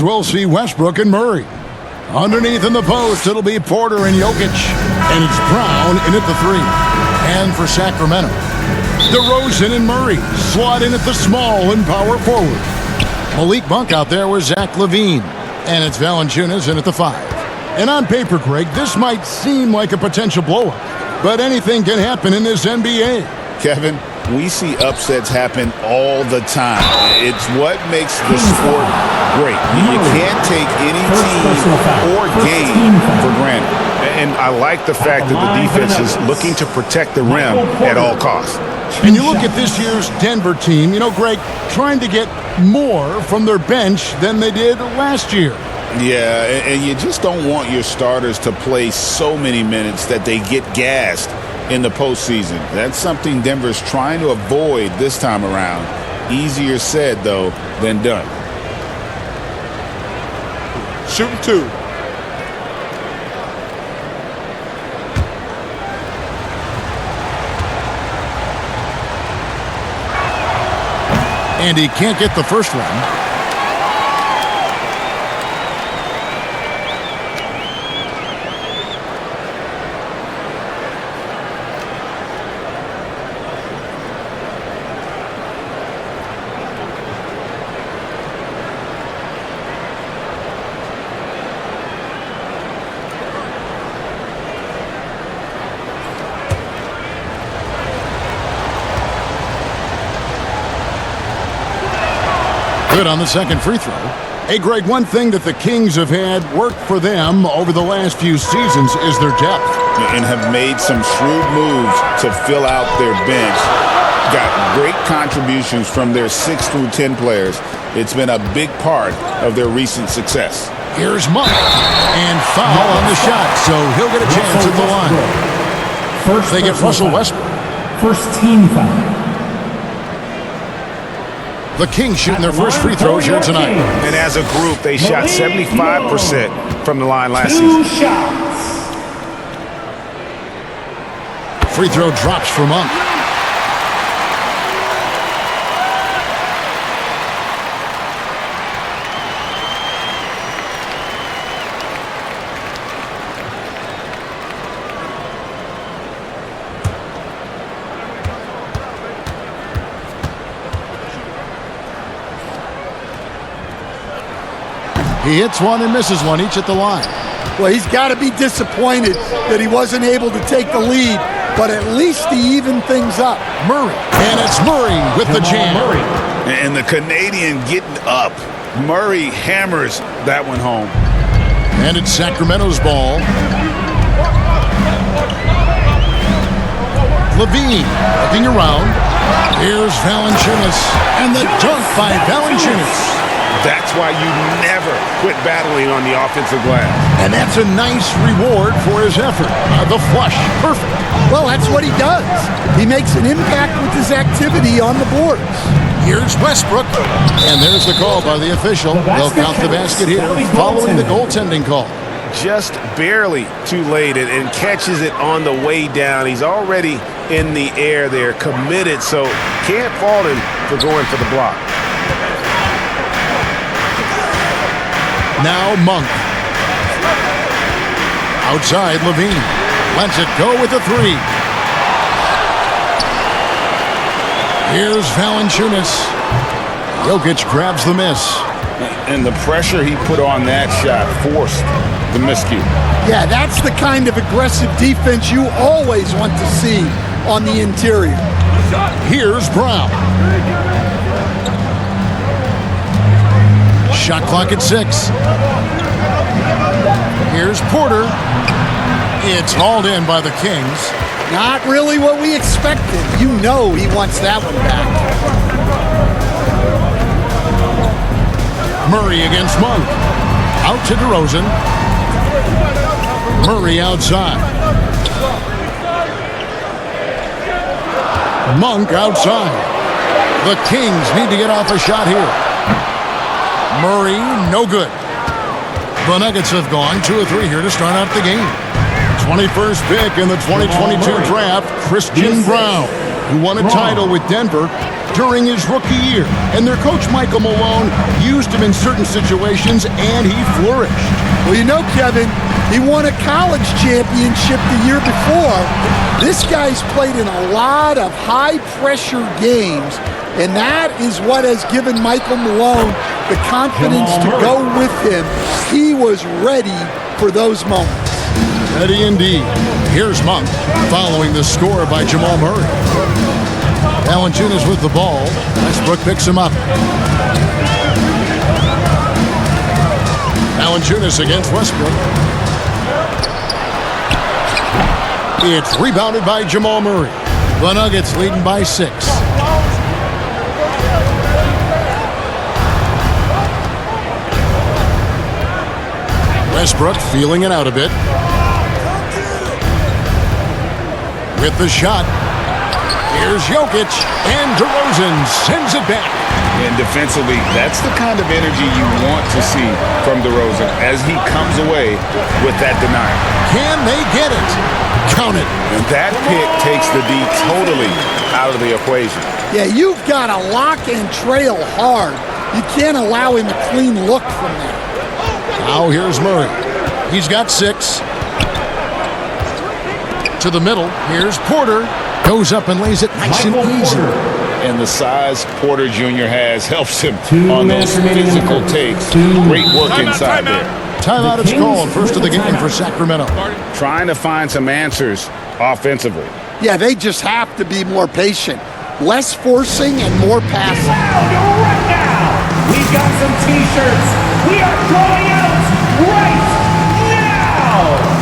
Next, we'll see Westbrook and Murray. Underneath in the post, it'll be Porter and Jokic. And it's Brown in at the 3. And for Sacramento, DeRozan and Murray slot in at the small and power forward. Malik Monk out there with Zach LaVine. And it's Valanciunas in at the 5. And on paper, Greg, this might seem like a potential blowout, but anything can happen in this NBA. Kevin, we see upsets happen all the time. It's what makes the sport great. You can't take any team or game for granted. And I like the fact that the defense is looking to protect the rim at all costs. And you look at this year's Denver team, Greg, trying to get more from their bench than they did last year. Yeah, and you just don't want your starters to play so many minutes that they get gassed in the postseason. That's something Denver's trying to avoid this time around. Easier said, though, than done. Shooting 2. And he can't get the first one. Good on the second free throw. Hey, Greg, one thing that the Kings have had work for them over the last few seasons is their depth. And have made some shrewd moves to fill out their bench. Got great contributions from their 6 through 10 players. It's been a big part of their recent success. Here's Monk. And foul on the shot, so he'll get a chance at the line. They get Russell Westbrook. First team foul. The Kings shooting their first free throws here tonight. And as a group, they shot 75% from the line last season. Free throw drops for Monk. He hits one and misses one, each at the line. Well, he's got to be disappointed that he wasn't able to take the lead, but at least he evened things up. Murray. And it's Murray with the jam. And the Canadian getting up. Murray hammers that one home. And it's Sacramento's ball. LaVine looking around. Here's Valanciunas. And the dunk by Valanciunas. That's why you never quit battling on the offensive glass. And that's a nice reward for his effort. The flush, perfect. Well, that's what he does. He makes an impact with his activity on the boards. Here's Westbrook. And there's the call by the official. They'll count the basket here following the goaltending call. Just barely too late and catches it on the way down. He's already in the air there, committed, so can't fault him for going for the block. Now Monk. Outside, LaVine. Lets it go with a 3. Here's Valanciunas. Jokic grabs the miss. And the pressure he put on that shot forced the miscue. Yeah, that's the kind of aggressive defense you always want to see on the interior. Here's Brown. Shot clock at 6. Here's Porter. It's hauled in by the Kings. Not really what we expected. You know he wants that one back. Murray against Monk. Out to DeRozan. Murray outside. Monk outside. The Kings need to get off a shot here. Murray, no good. The Nuggets have gone 2 of 3 here to start out the game. 21st pick in the 2022 draft, Christian Brown, who won a title with Denver during his rookie year, and their coach Michael Malone used him in certain situations, and he flourished. Well, you know, Kevin, he won a college championship the year before. This guy's played in a lot of high-pressure games, and that is what has given Michael Malone the confidence to go with him. He was ready for those moments. Ready indeed. Here's Monk following the score by Jamal Murray. Valanciunas with the ball. Westbrook picks him up. Valanciunas against Westbrook. It's rebounded by Jamal Murray. The Nuggets leading by 6. Westbrook feeling it out a bit. With the shot. Here's Jokic, and DeRozan sends it back. And defensively, that's the kind of energy you want to see from DeRozan as he comes away with that denial. Can they get it? Count it. And that pick takes the D totally out of the equation. Yeah, you've got to lock and trail hard. You can't allow him a clean look from that. Now here's Murray. He's got 6. To the middle. Here's Porter. Goes up and lays it nice and easy. And the size Porter Jr. has helps him on those physical takes. Great work inside there. Timeout is called. First of the game for Sacramento. Trying to find some answers offensively. Yeah, they just have to be more patient. Less forcing and more passing. Right now, we've got some T-shirts. We are going out right now.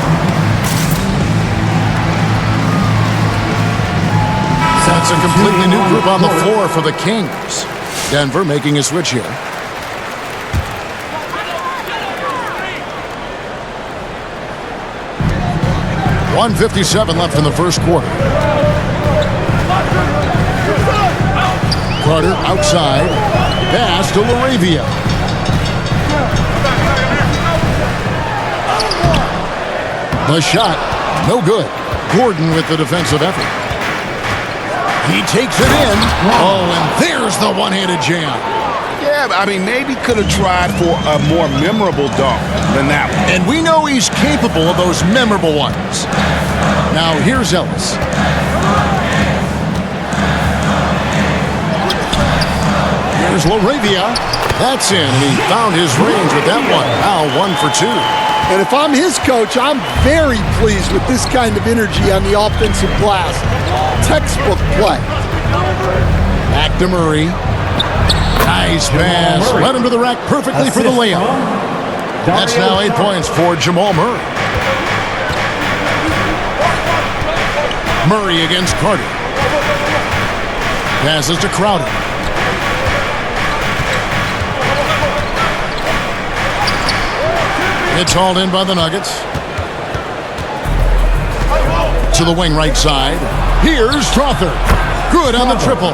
That's a completely new group on the floor for the Kings. Denver making a switch here. .157 left in the first quarter. Carter outside. Pass to LaRavia. The shot, no good. Gordon with the defensive effort. He takes it in. Oh, and there's the one-handed jam. Yeah, I mean, maybe could have tried for a more memorable dunk than that one. And we know he's capable of those memorable ones. Now, here's Ellis. Here's LaRavia. That's in, and he found his range with that one. Now 1 for 2. And if I'm his coach, I'm very pleased with this kind of energy on the offensive glass. Textbook play. Back to Murray. Nice pass. Led him to the rack perfectly for the layup. That's now 8 points for Jamal Murray. Murray against Carter. Passes to Crowder. It's hauled in by the Nuggets. To the wing right side. Here's Strother. Good on the triple.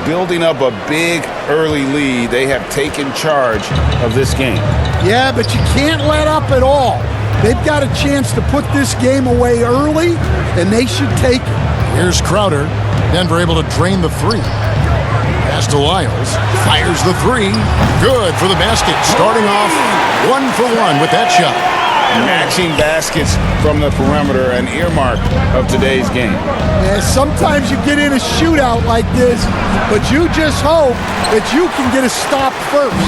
Building up a big early lead, they have taken charge of this game. Yeah, but you can't let up at all. They've got a chance to put this game away early, and they should take it. Here's Crowder. Denver able to drain the 3. Pass to Lyles. Fires the 3. Good for the basket. Starting off 1 for 1 with that shot. Matching baskets from the perimeter, an earmark of today's game. Yeah, sometimes you get in a shootout like this, but you just hope that you can get a stop first.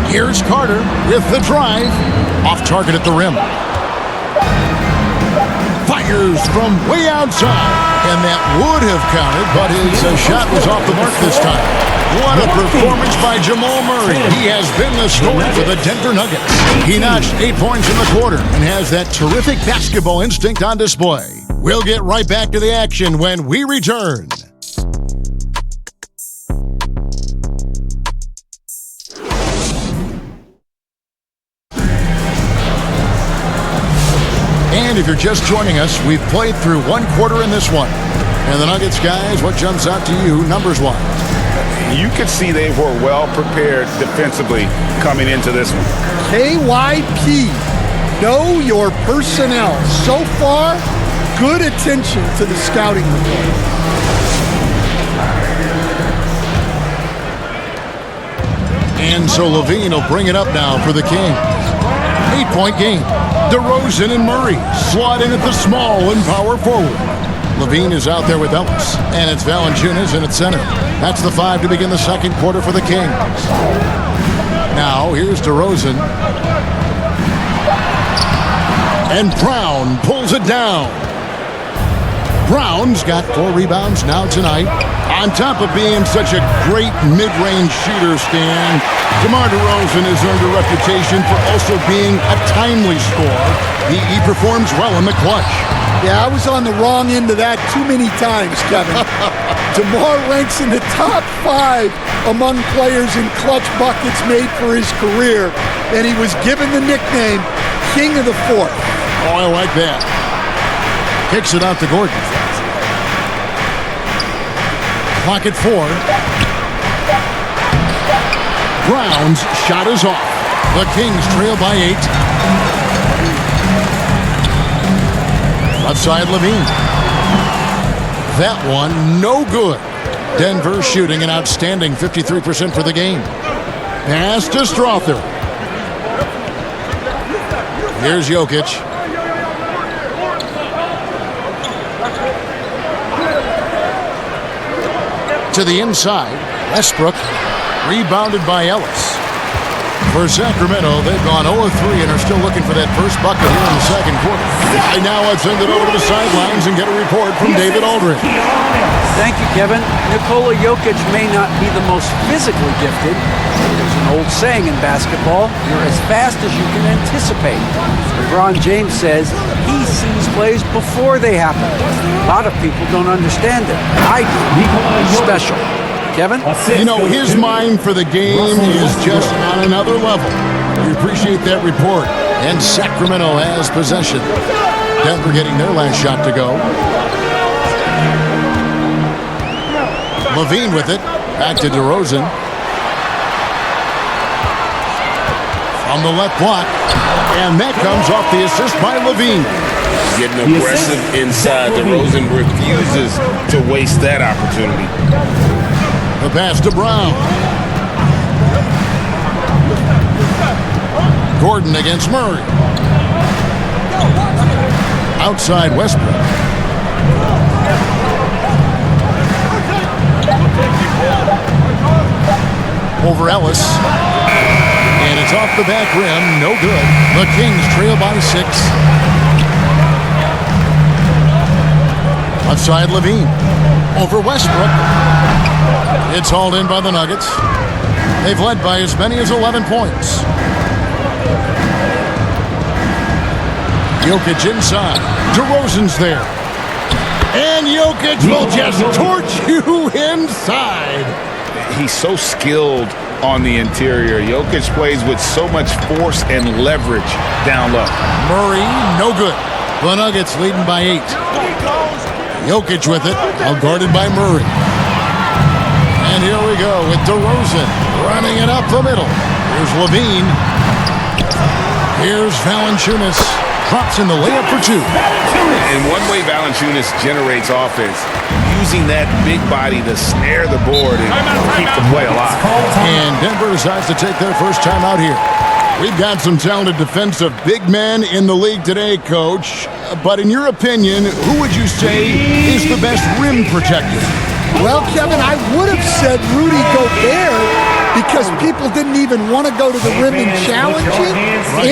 Here's Carter with the drive. Off target at the rim. Fires from way outside. And that would have counted, but his shot was off the mark this time. What a performance by Jamal Murray. He has been the story for the Denver Nuggets. He notched 8 points in the quarter and has that terrific basketball instinct on display. We'll get right back to the action when we return. And if you're just joining us, we've played through 1 quarter in this one. And the Nuggets, guys, what jumps out to you numbers-wise? You could see they were well prepared defensively coming into this one. KYP, know your personnel. So far, good attention to the scouting report. And so Levine will bring it up now for the Kings. 8-point game. DeRozan and Murray slot in at the small and power forward. Levine is out there with Ellis, and it's Valanciunas in at center. That's the 5 to begin the second quarter for the Kings. Now, here's DeRozan. And Brown pulls it down. Brown's got 4 rebounds now tonight. On top of being such a great mid-range shooter, Stan, DeMar DeRozan has earned a reputation for also being a timely scorer. He performs well in the clutch. Yeah, I was on the wrong end of that too many times, Kevin. DeMar ranks in the top 5 among players in clutch buckets made for his career, and he was given the nickname King of the Fourth. Oh, I like that. Kicks it out to Gordon. Clock at 4. Brown's shot is off. The Kings trail by 8. Outside Levine. That one, no good. Denver shooting an outstanding 53% for the game. Pass to Strother. Here's Jokic. To the inside, Westbrook, rebounded by Ellis. For Sacramento, they've gone 0-3 and are still looking for that first bucket here in the second quarter. Right now, let's send it over to the sidelines and get a report from David Aldridge. Thank you, Kevin. Nikola Jokic may not be the most physically gifted. There's an old saying in basketball, you're as fast as you can anticipate. LeBron James says he sees plays before they happen. A lot of people don't understand it. I do. He's special. Kevin? You know, his mind for the game is just on another level. We appreciate that report. And Sacramento has possession. Denver getting their last shot to go. Levine with it. Back to DeRozan. From the left block. And that comes off the assist by Levine. Getting aggressive inside. DeRozan refuses to waste that opportunity. The pass to Brown. Gordon against Murray. Outside Westbrook. Over Ellis. And it's off the back rim. No good. The Kings trail by 6. Outside Levine. Over Westbrook. It's hauled in by the Nuggets. They've led by as many as 11 points. Jokic inside. DeRozan's there. And Jokic will just torch you inside. He's so skilled on the interior. Jokic plays with so much force and leverage down low. Murray, no good. The Nuggets leading by 8. Jokic with it, all guarded by Murray. And here we go with DeRozan running it up the middle. Here's Levine. Here's Valanciunas. Drops in the layup for 2. And one way Valanciunas generates offense, using that big body to snare the board and keep the play alive. And Denver decides to take their first time out here. We've got some talented defensive big men in the league today, Coach. But in your opinion, who would you say is the best rim protector? Well, Kevin, I would have said Rudy Gobert because people didn't even want to go to the rim and challenge it.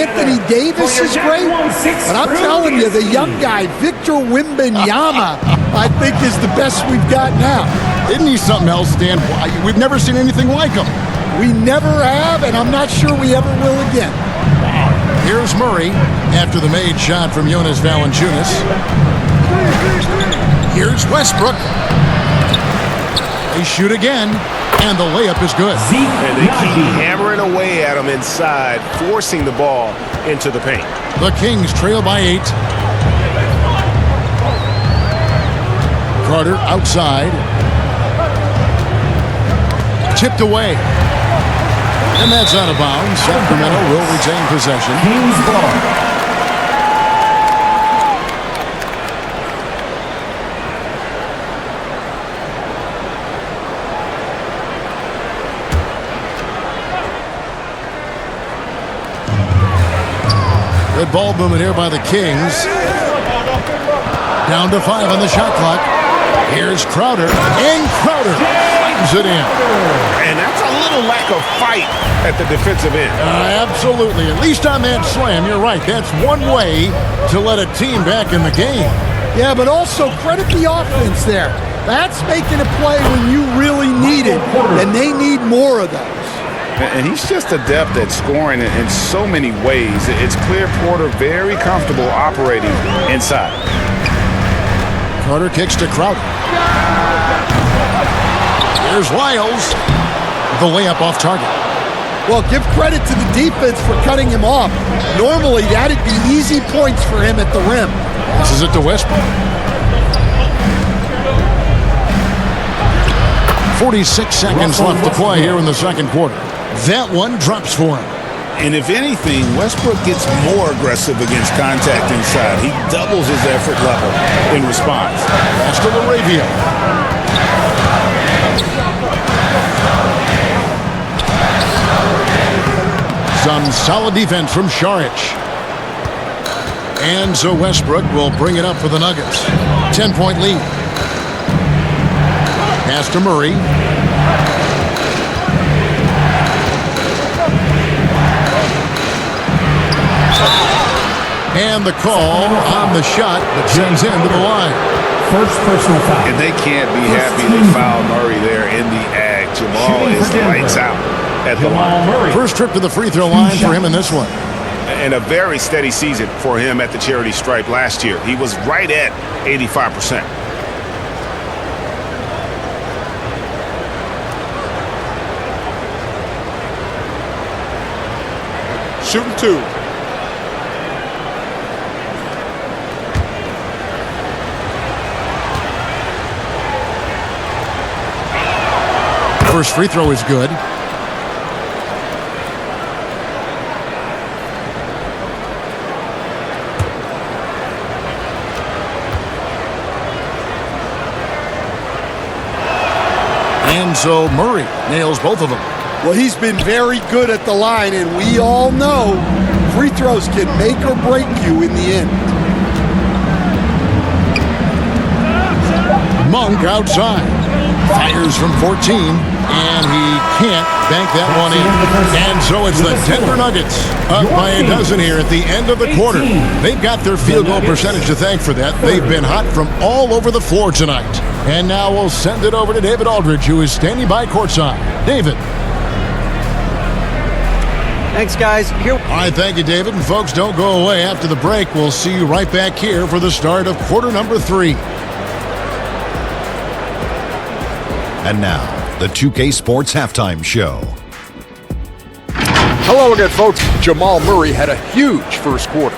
Anthony Davis is great. But I'm telling you, the young guy, Victor Wembanyama, I think is the best we've got now. Isn't he something else, Dan? We've never seen anything like him. We never have, and I'm not sure we ever will again. Here's Murray after the made shot from Jonas Valanciunas. Here's Westbrook. They shoot again, and the layup is good. And they keep hammering away at him inside, forcing the ball into the paint. The Kings trail by 8. Carter outside. Chipped away. And that's out of bounds. Sacramento will retain possession. Kings ball. Good ball movement here by the Kings. Down to 5 on the shot clock. Here's Crowder, and Crowder slams it in. And that's a little lack of fight at the defensive end. Absolutely. At least on that slam, you're right. That's one way to let a team back in the game. Yeah, but also credit the offense there. That's making a play when you really need it, and they need more of those. And he's just adept at scoring in so many ways. It's clear Porter very comfortable operating inside. Carter kicks to Crowder. Here's Lyles. The layup off target. Well, give credit to the defense for cutting him off. Normally, that'd be easy points for him at the rim. This is it to Westbrook. 46 seconds left to play here in the second quarter. That one drops for him. And if anything, Westbrook gets more aggressive against contact inside. He doubles his effort level in response. Pass to LaRavia. Some solid defense from Šarić. And so Westbrook will bring it up for the Nuggets. 10-point lead. Pass to Murray. And the call on the shot that sends him to the line. First personal foul. And they can't be happy they fouled Murray there in the act. Jamal is lights out at the line. First trip to the free throw line for him in this one. And a very steady season for him at the charity stripe last year. He was right at 85%. Shooting 2. First free throw is good. And so Murray nails both of them. Well, he's been very good at the line, and we all know free throws can make or break you in the end. Monk outside. Fires from 14, and he can't bank that one in. And so it's the Denver Nuggets up by a dozen here at the end of the quarter. They've got their field goal percentage to thank for that. They've been hot from all over the floor tonight. And now we'll send it over to David Aldridge, who is standing by courtside. David. Thanks, guys. Here. All right, thank you, David. And folks, don't go away. After the break, we'll see you right back here for the start of quarter number 3. And now, the 2K Sports Halftime Show. Hello again, folks. Jamal Murray had a huge first quarter.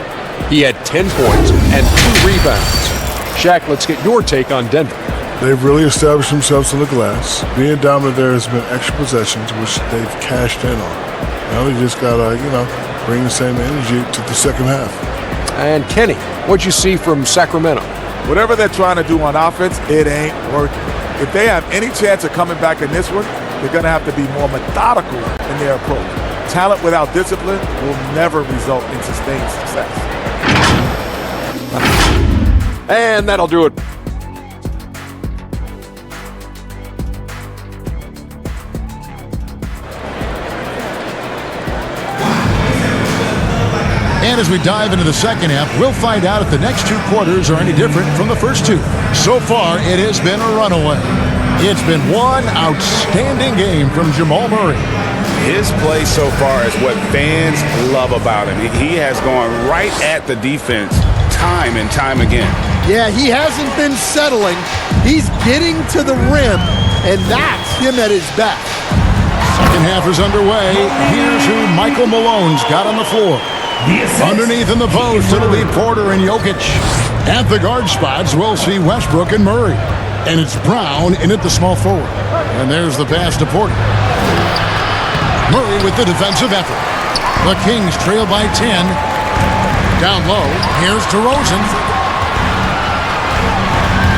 He had 10 points and 2 rebounds. Shaq, let's get your take on Denver. They've really established themselves in the glass. Being dominant there has been extra possessions, which they've cashed in on. Now they just got to, bring the same energy to the second half. And Kenny, what'd you see from Sacramento? Whatever they're trying to do on offense, it ain't working. If they have any chance of coming back in this one, they're going to have to be more methodical in their approach. Talent without discipline will never result in sustained success. And that'll do it. And as we dive into the second half, we'll find out if the next 2 quarters are any different from the first 2. So far, it has been a runaway. It's been one outstanding game from Jamal Murray. His play so far is what fans love about him. He has gone right at the defense time and time again. Yeah, he hasn't been settling. He's getting to the rim, and that's him at his best. Second half is underway. Here's who Michael Malone's got on the floor. Underneath in the post, it'll be Porter and Jokic. At the guard spots, we'll see Westbrook and Murray. And it's Brown in at the small forward. And there's the pass to Porter. Murray with the defensive effort. The Kings trail by 10. Down low, here's DeRozan.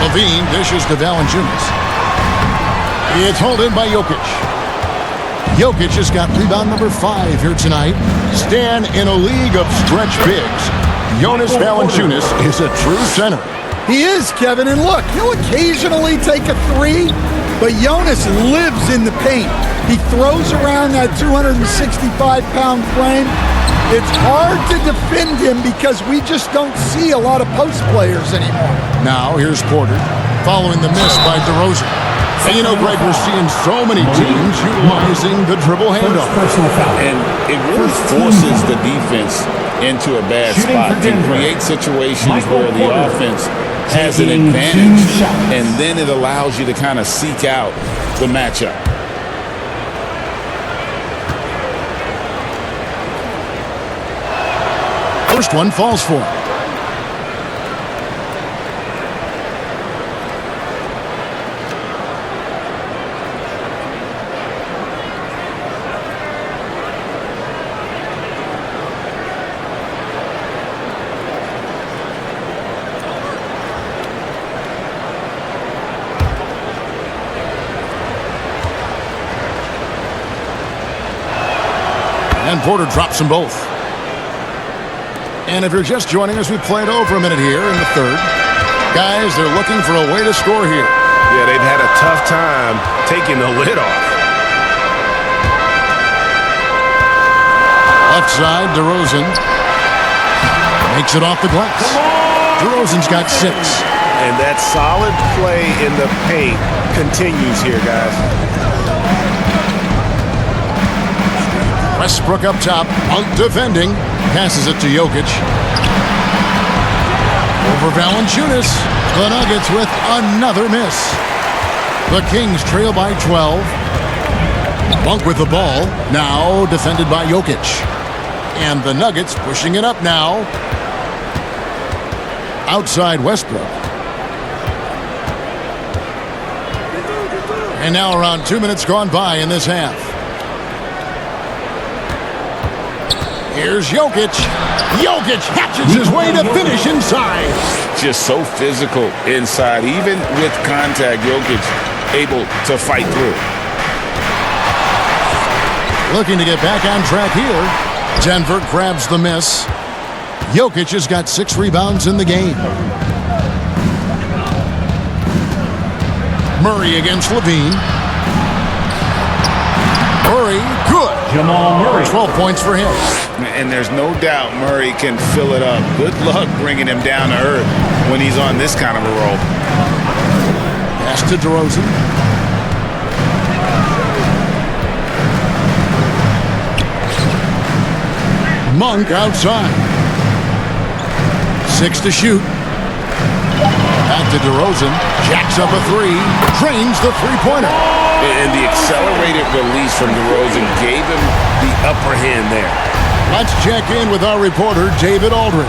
Levine dishes to Valanciunas. It's hauled in by Jokic. Jokic has got rebound number 5 here tonight. Stan, in a league of stretch bigs, Jonas Valanciunas is a true center. He is, Kevin, and look, he'll occasionally take a three, but Jonas lives in the paint. He throws around that 265-pound frame. It's hard to defend him because we just don't see a lot of post players anymore. Now, here's Porter, following the miss by DeRozan. And you know, Greg, we're seeing so many teams utilizing the dribble handoff. And it really forces the defense into a bad spot to create situations where the offense has an advantage, and then it allows you to kind of seek out the matchup. First one falls for him. And Porter drops them both. And if you're just joining us, we played over a minute here in the third. Guys, they're looking for a way to score here. Yeah, they've had a tough time taking the lid off. Left side, DeRozan makes it off the glass. DeRozan's got 6. And that solid play in the paint continues here, guys. Westbrook up top, out defending, passes it to Jokic. Over Valanciunas, the Nuggets with another miss. The Kings trail by 12. Monk with the ball, now defended by Jokic. And the Nuggets pushing it up now. Outside Westbrook. And now around 2 minutes gone by in this half. Here's Jokic. Jokic hatches his way to finish inside. Just so physical inside. Even with contact, Jokic able to fight through. Looking to get back on track here. Denver grabs the miss. Jokic has got 6 rebounds in the game. Murray against Levine. Murray, good. Jamal Murray. 12 points for him. And there's no doubt Murray can fill it up. Good luck bringing him down to earth when he's on this kind of a roll. Pass to DeRozan. Monk outside. 6 to shoot. Back to DeRozan. Jacks up a 3. Drains the three-pointer. And the accelerated release from DeRozan gave him the upper hand there. Let's check in with our reporter, David Aldridge.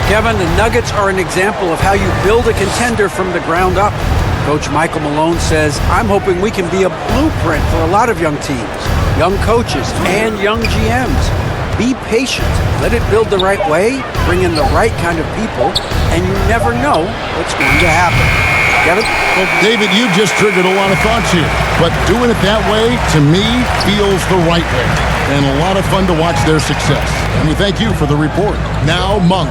Kevin, the Nuggets are an example of how you build a contender from the ground up. Coach Michael Malone says, I'm hoping we can be a blueprint for a lot of young teams, young coaches, and young GMs. Be patient. Let it build the right way, bring in the right kind of people, and you never know what's going to happen. Kevin? Well, David, you just triggered a lot of thoughts here. But doing it that way, to me, feels the right way. And a lot of fun to watch their success. And we thank you for the report. Now Monk.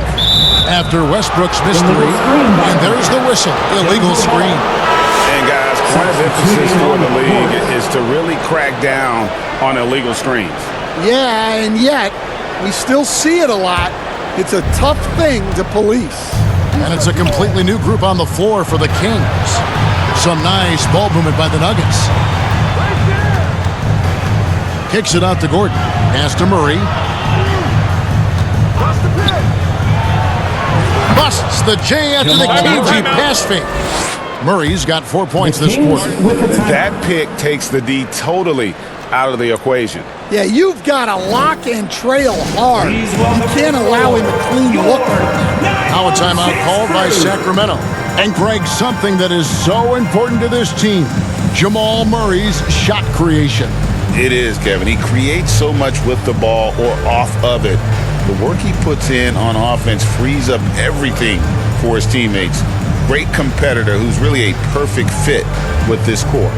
After Westbrook's missed 3. And there's the whistle. Illegal screen. And guys, point of emphasis for the league is to really crack down on illegal screens. Yeah, and yet, we still see it a lot. It's a tough thing to police. And it's a completely new group on the floor for the Kings. Some nice ball movement by the Nuggets. Kicks it out to Gordon. Pass to Murray. Busts the J after the cagey pass fake. Murray's got 4 points this quarter. That pick takes the D totally out of the equation. Yeah, you've got to lock and trail hard. You can't allow him a clean look. Now a timeout called by Sacramento. And Greg, something that is so important to this team, Jamal Murray's shot creation. It is, Kevin. He creates so much with the ball or off of it. The work he puts in on offense frees up everything for his teammates. Great competitor who's really a perfect fit with this core.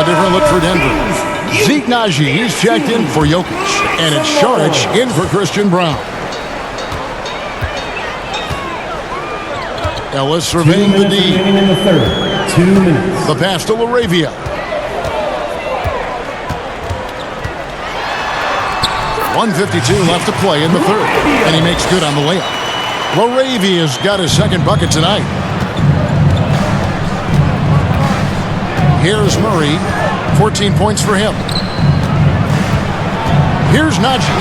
different look for Denver. Zeke Nnaji, he's checked in for Jokic. And it's Šarić in for Christian Braun. Ellis surveying the D. In the third. 2 minutes. The pass to LaRavia. .152 left to play in the third. And he makes good on the layup. LaRavia's got his second bucket tonight. Here's Murray. 14 points for him. Here's Nnaji.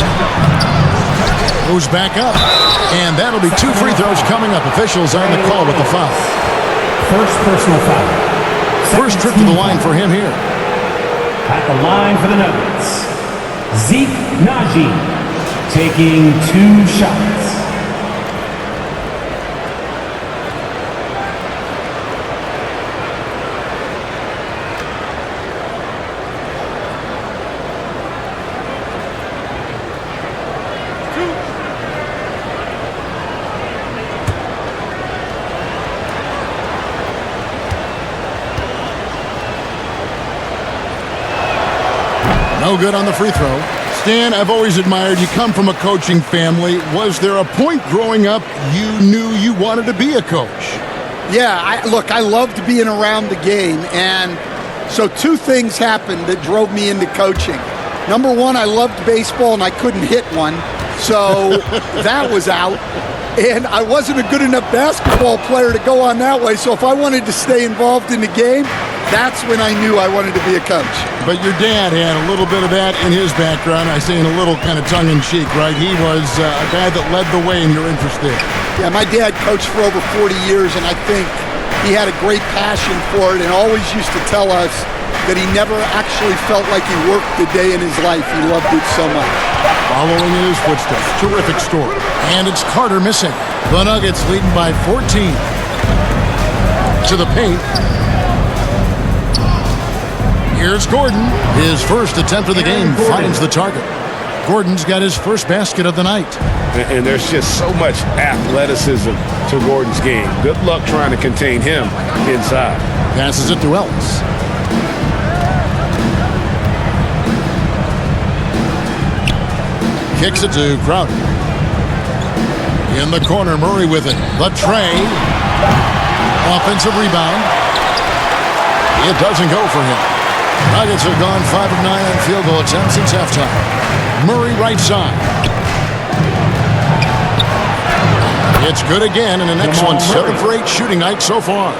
Goes back up. And that'll be 2 free throws coming up. Officials on the call with the foul. First personal foul. First trip to the line for him here. At the line for the Nuggets, Zeke Nnaji taking 2 shots. No good on the free throw. Stan, I've always admired you. Come from a coaching family. Was there a point growing up you knew you wanted to be a coach? Yeah, I loved being around the game. And so 2 things happened that drove me into coaching. Number 1, I loved baseball and I couldn't hit one. So that was out. And I wasn't a good enough basketball player to go on that way. So if I wanted to stay involved in the game, that's when I knew I wanted to be a coach. But your dad had a little bit of that in his background. I say in a little kind of tongue-in-cheek, right? He was a guy that led the way in your interest there. Yeah, my dad coached for over 40 years, and I think he had a great passion for it and always used to tell us that he never actually felt like he worked a day in his life. He loved it so much. Following in his footsteps. Terrific story. And it's Carter missing. The Nuggets leading by 14. To the paint. Here's Gordon. His first attempt of the game finds the target. Gordon's got his first basket of the night. And there's just so much athleticism to Gordon's game. Good luck trying to contain him inside. Passes it to Ellis. Kicks it to Crowder. In the corner, Murray with it. The tray. Offensive rebound. It doesn't go for him. Nuggets have gone 5 of 9 on field goal attempts since halftime. Murray right side. It's good again, and the next one 7 for 8 shooting night so far.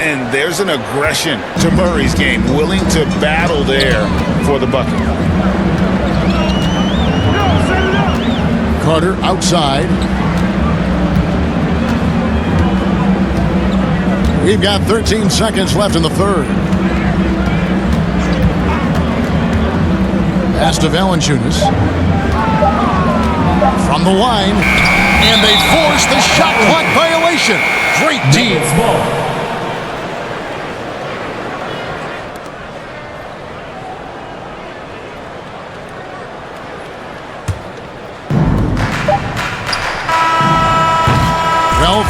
And there's an aggression to Murray's game, willing to battle there for the bucket. Carter outside. We've got 13 seconds left in the third. Pass to Valanciunas. From the line. And they force the shot clock violation. Great team.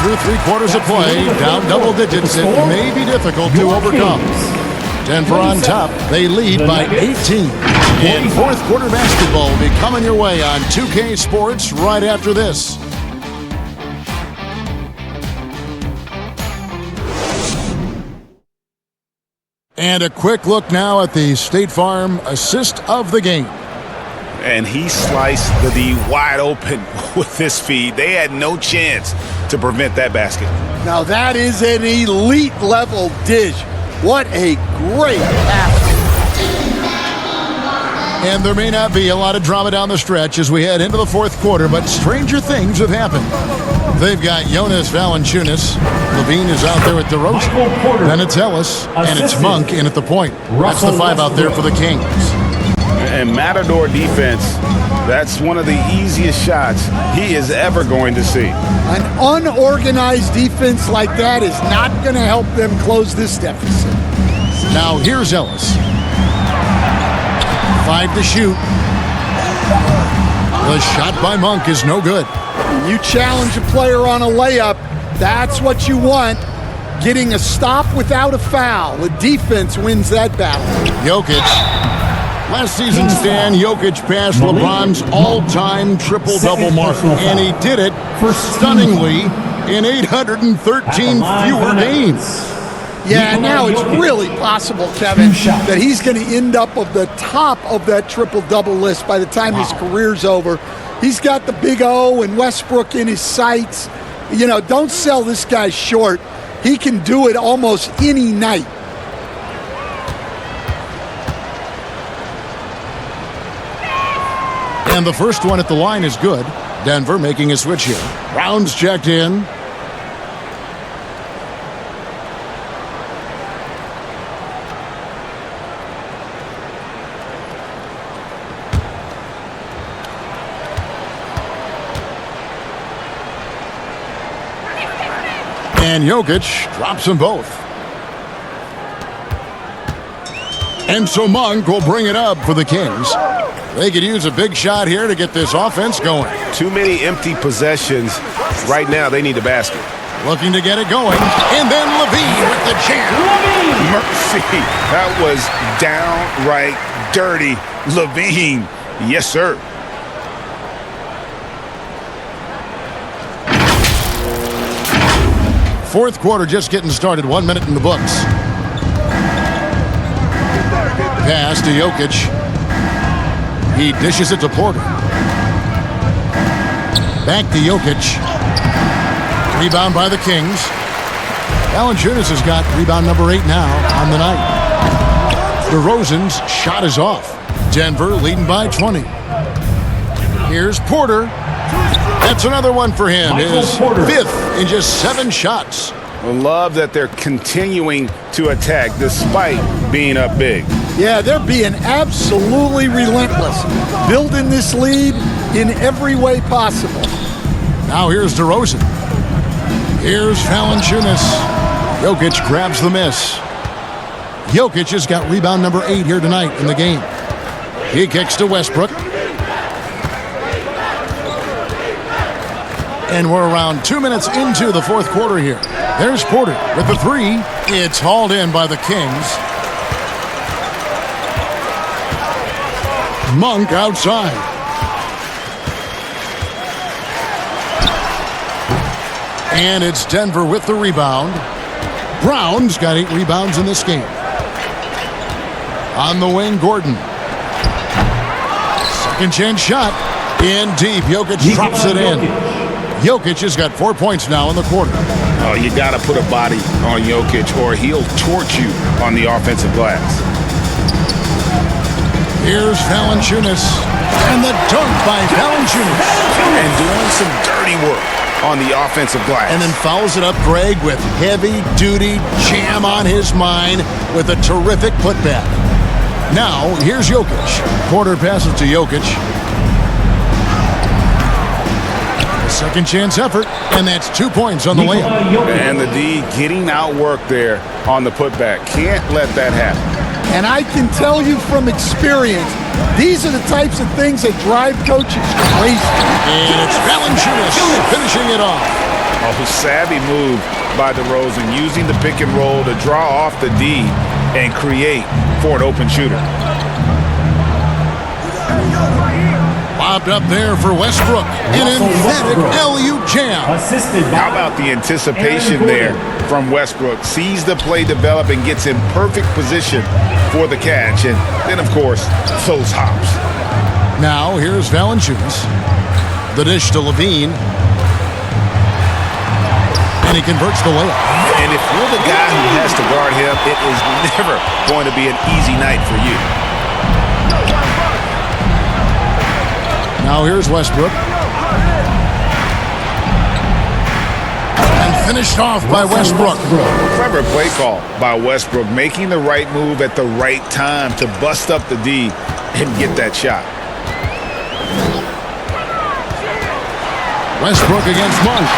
Through 3/4 of play, down double digits, it may be difficult to overcome. Denver on top, they lead by 18. And fourth quarter basketball will be coming your way on 2K Sports right after this. And a quick look now at the State Farm assist of the game. And he sliced the D wide open with this feed. They had no chance to prevent that basket. Now that is an elite level dish. What a great pass. And there may not be a lot of drama down the stretch as we head into the fourth quarter, but stranger things have happened. They've got Jonas Valanciunas. Levine is out there with DeRozan. Then it's Ellis, and it's Monk in at the point. That's the 5 out there for the Kings. And Matador defense, that's one of the easiest shots he is ever going to see. An unorganized defense like that is not going to help them close this deficit. Now here's Ellis. 5 to shoot. The shot by Monk is no good. When you challenge a player on a layup, that's what you want. getting a stop without a foul. The defense wins that battle. Jokic. Last season, Stan, Jokic passed LeBron's all-time triple-double mark, and he did it stunningly in 813 fewer games. Yeah, now it's really possible, Kevin, that he's going to end up at the top of that triple-double list by the time his career's over. He's got the Big O and Westbrook in his sights. You know, don't sell this guy short. He can do it almost any night. And the first one at the line is good. Denver making a switch here. Brown's checked in. And Jokic drops them both. And so Monk will bring it up for the Kings. They could use a big shot here to get this offense going. Too many empty possessions. Right now, they need a basket. Looking to get it going. And then LaVine with the jam. Mercy. That was downright dirty. LaVine. Yes, sir. Fourth quarter just getting started. 1 minute in the books. Pass to Jokic. He dishes it to Porter. Back to Jokic. Rebound by the Kings. Valanciunas has got rebound number 8 now on the night. DeRozan's shot is off. Denver leading by 20. Here's Porter. That's another one for him. His fifth in just 7 shots. I love that they're continuing to attack despite being up big. Yeah, they're being absolutely relentless, building this lead in every way possible. Now here's DeRozan. Here's Valanciunas. Jokic grabs the miss. Jokic has got rebound number 8 here tonight in the game. He kicks to Westbrook. And we're around 2 minutes into the fourth quarter here. There's Porter with the 3. It's hauled in by the Kings. Monk outside. And it's Denver with the rebound. Brown's got 8 rebounds in this game. On the wing, Gordon. Second chance shot. In deep. Jokic drops it in. Jokic has got 4 points now in the quarter. Oh, you got to put a body on Jokic or he'll torch you on the offensive glass. Here's Valanciunas. And the dunk by Valanciunas. And doing some dirty work on the offensive glass. And then fouls it up, Greg, with heavy-duty jam on his mind with a terrific putback. Now, here's Jokic. Porter passes to Jokic. Second chance effort, and that's 2 points on the layup. And the D getting outworked there on the putback. Can't let that happen. And I can tell you from experience, these are the types of things that drive coaches crazy. And it's Valanciunas finishing it off. A savvy move by DeRozan, using the pick and roll to draw off the D and create for an open shooter. Lobbed up there for Westbrook. An emphatic LU jam. How about the anticipation there from Westbrook? Sees the play develop and gets in perfect position for the catch. And then, of course, those hops. Now, here's Valanciunas. The dish to LaVine. And he converts the layup. And if you're the guy who has to guard him, it is never going to be an easy night for you. Now here's Westbrook. And finished off by Westbrook. Clever play call by Westbrook, making the right move at the right time to bust up the D and get that shot. Westbrook against Monk.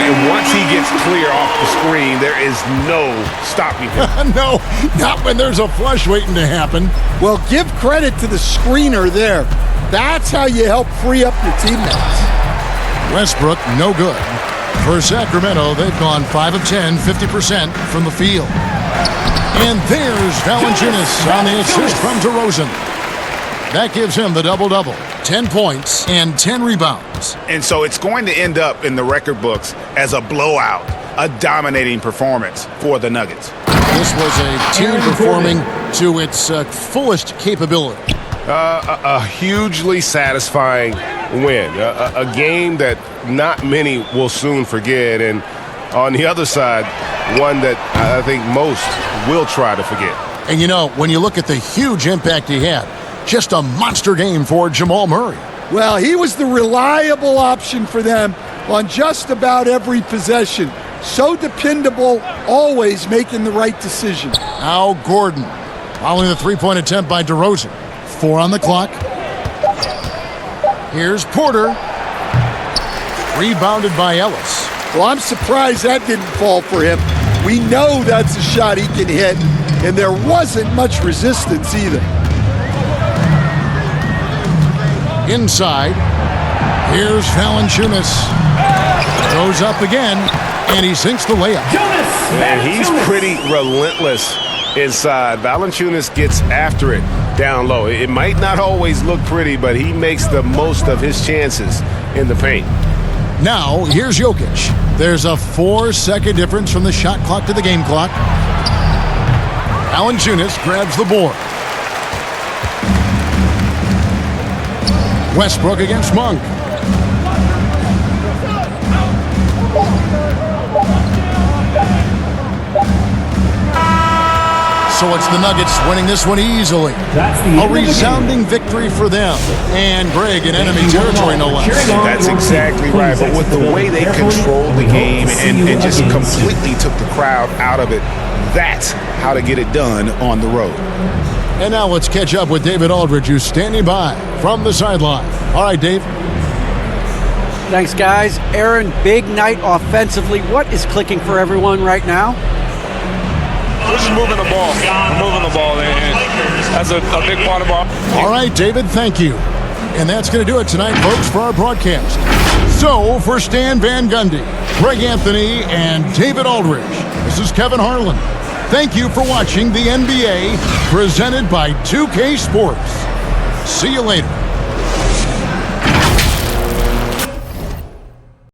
And once he gets clear off the screen, there is no stopping him. No, not when there's a flush waiting to happen. Well, give credit to the screener there. That's how you help free up your teammates. Westbrook, no good. For Sacramento, they've gone 5 of 10, 50% from the field. And there's Valanciunas on the assist from DeRozan. That gives him the double-double, 10 points and 10 rebounds. And so it's going to end up in the record books as a blowout, a dominating performance for the Nuggets. This was a team performing to its fullest capability. A hugely satisfying win. A game that not many will soon forget. And on the other side, one that I think most will try to forget. And you know, when you look at the huge impact he had, just a monster game for Jamal Murray. Well, he was the reliable option for them on just about every possession. So dependable, always making the right decision. Al Gordon following the three-point attempt by DeRozan. 4 on the clock. Here's Porter. Rebounded by Ellis. Well, I'm surprised that didn't fall for him. We know that's a shot he can hit, and there wasn't much resistance either. Inside. Here's Valanciunas. Goes up again, and he sinks the layup. And he's pretty relentless inside. Valanciunas gets after it down low. It might not always look pretty, but he makes the most of his chances in the paint. Now, here's Jokic. There's a 4-second difference from the shot clock to the game clock. Valanciunas grabs the board. Westbrook against Monk. So it's the Nuggets winning this one easily. A resounding victory for them. And Greg in enemy territory, no less. That's exactly right. But with the way they controlled the game and just completely took the crowd out of it, that's how to get it done on the road. And now let's catch up with David Aldridge, who's standing by from the sideline. All right, Dave. Thanks, guys. Aaron, big night offensively. What is clicking for everyone right now? We're just moving the ball. We're moving the ball, and that's a big part of our... All right, David, thank you. And that's going to do it tonight, folks, for our broadcast. So, for Stan Van Gundy, Greg Anthony, and David Aldridge, this is Kevin Harlan. Thank you for watching the NBA, presented by 2K Sports. See you later.